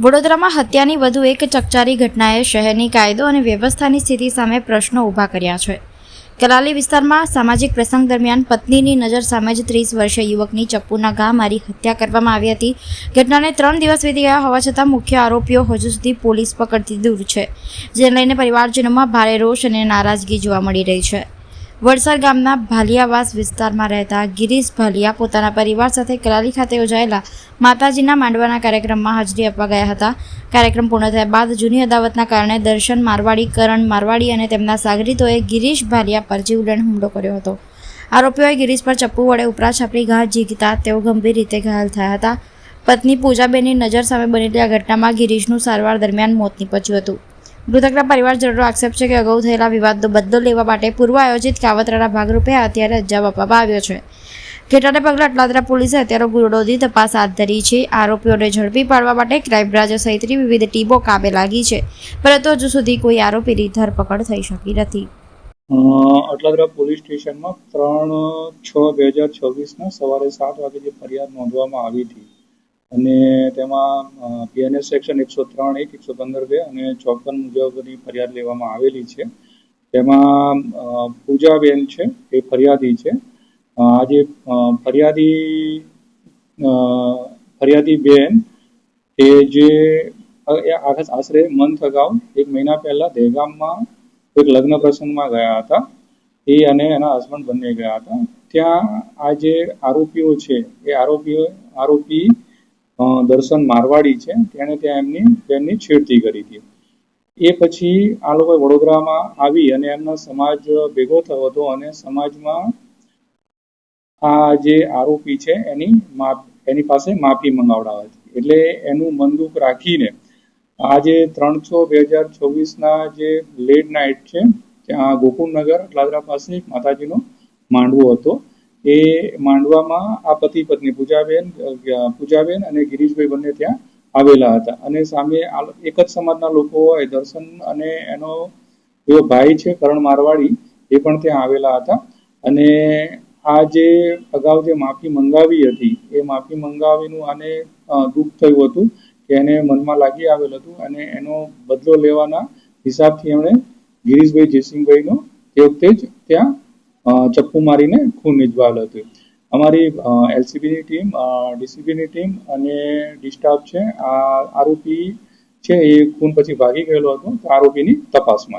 વડોદરામાં હત્યાની વધુ એક ચકચારી ઘટનાએ શહેરની કાયદો અને વ્યવસ્થાની સ્થિતિ સામે પ્રશ્નો ઊભા કર્યા છે। કલાલી વિસ્તારમાં સામાજિક પ્રસંગ દરમિયાન પત્નીની નજર સામે જ 30 વર્ષીય યુવકની ચપ્પુના ઘા મારી હત્યા કરવામાં આવી હતી। ઘટનાને 3 દિવસ વીતી ગયા હોવા છતાં મુખ્ય આરોપીઓ હજુ સુધી પોલીસ પકડથી દૂર છે, જેને લઈને પરિવારજનોમાં ભારે રોષ અને નારાજગી જોવા મળી રહી છે। વડસર ગામના ભાલિયાવાસ વિસ્તારમાં રહેતા ગિરીશ ભાલિયા પોતાના પરિવાર સાથે કલાલી ખાતે યોજાયેલા માતાજીના માંડવાના કાર્યક્રમમાં હાજરી આપવા ગયા હતા। કાર્યક્રમ પૂર્ણ થયા બાદ જૂની અદાવતના કારણે દર્શન મારવાડી, કરણ મારવાડી અને તેમના સાગરીતોએ ગિરીશ ભાલિયા પર જીવલેણ હુમલો કર્યો હતો। આરોપીઓએ ગિરીશ પર ચપ્પુ વડે ઉપરા છાપરી ઘા ઝીંકતા તેઓ ગંભીર રીતે ઘાયલ થયા હતા। પત્ની પૂજાબેનની નજર સામે બનેલી આ ઘટનામાં ગિરીશનું સારવાર દરમિયાન મોત નીપજ્યું હતું। મૃતકના પરિવારજનોનો આક્ષેપ છે કે અગાઉ થયેલા વિવાદનો બદલો લેવા માટે પૂર્વ આયોજિત કાવતરાના ભાગરૂપે અત્યારે અંજામ આપવામાં આવ્યો છે। ઘટનાને પગલે અટલાદરા પોલીસે હત્યાનો ગુનો નોંધી તપાસ હાથ ધરી છે। આરોપીઓને ઝડપી પાડવા માટે ક્રાઇમ બ્રાન્ચ સહિતની વિવિધ ટીમો કામે લાગી છે, પરંતુ હજુ સુધી કોઈ આરોપીની ધરપકડ થઈ શકી નથી। અટલાદરા પોલીસ સ્ટેશનમાં 3/6/2024 સવારે 7 વાગે જે ફરિયાદ નોંધવામાં આવી હતી અને તેમાં પીએનએસ સેક્શન 103(1), 115(2) અને 54 મુજબની ફરિયાદ લેવામાં આવેલી છે। તેમાં પૂજાબેન છે એ ફરિયાદી છે। આજે ફરિયાદી બેન કે જે આશરે મંથ અગાઉ 1 મહિના પહેલા દહેગામમાં એક લગ્ન પ્રસંગમાં ગયા હતા। એ અને એના હસબન્ડ બંને ગયા હતા। ત્યાં આ જે આરોપીઓ છે એ આરોપી દર્શન મારવાડી છે, તેણે ત્યાં એમની છેડતી કરી હતી। એ પછી આ લોકો વડોદરામાં આવી અને એમનો સમાજ ભેગો થયો હતો અને સમાજમાં આ જે આરોપી છે એની પાસે માફી મંગાવડાવી હતી। એટલે એનું મનદુખ રાખીને આજે 3/6/2024 જે લેટ નાઇટ છે, ત્યાં ગોકુળનગર અટલાદરા પાસે એક માતાજીનો માંડવો હતો। એ માંડવામાં આ પતિ પત્ની પૂજાબેન અને ગિરીશભાઈ બંને ત્યાં આવેલા હતા અને સામે એક જ સમાજના લોકો હોય, દર્શન અને એનો એવો ભાઈ છે કરણ મારવાડી, એ પણ ત્યાં આવેલા હતા। અને આ જે અગાઉ જે માફી મંગાવી હતી એ માફી મંગાવીનું આને દુઃખ થયું હતું કે એને મનમાં લાગી આવેલ હતું અને એનો બદલો લેવાના હિસાબથી એમણે ગિરીશભાઈ જયસિંહભાઈનો તે વખતે જ ત્યાં ચપ્પુ મારીને ખૂન નિજવાયેલ હતું। અમારી એલસીબીની ટીમ, ડીસીબીની ટીમ અને ડી સ્ટાફ છે, આ આરોપી છે એ ખૂન પછી ભાગી ગયેલો હતો, આરોપીની તપાસમાં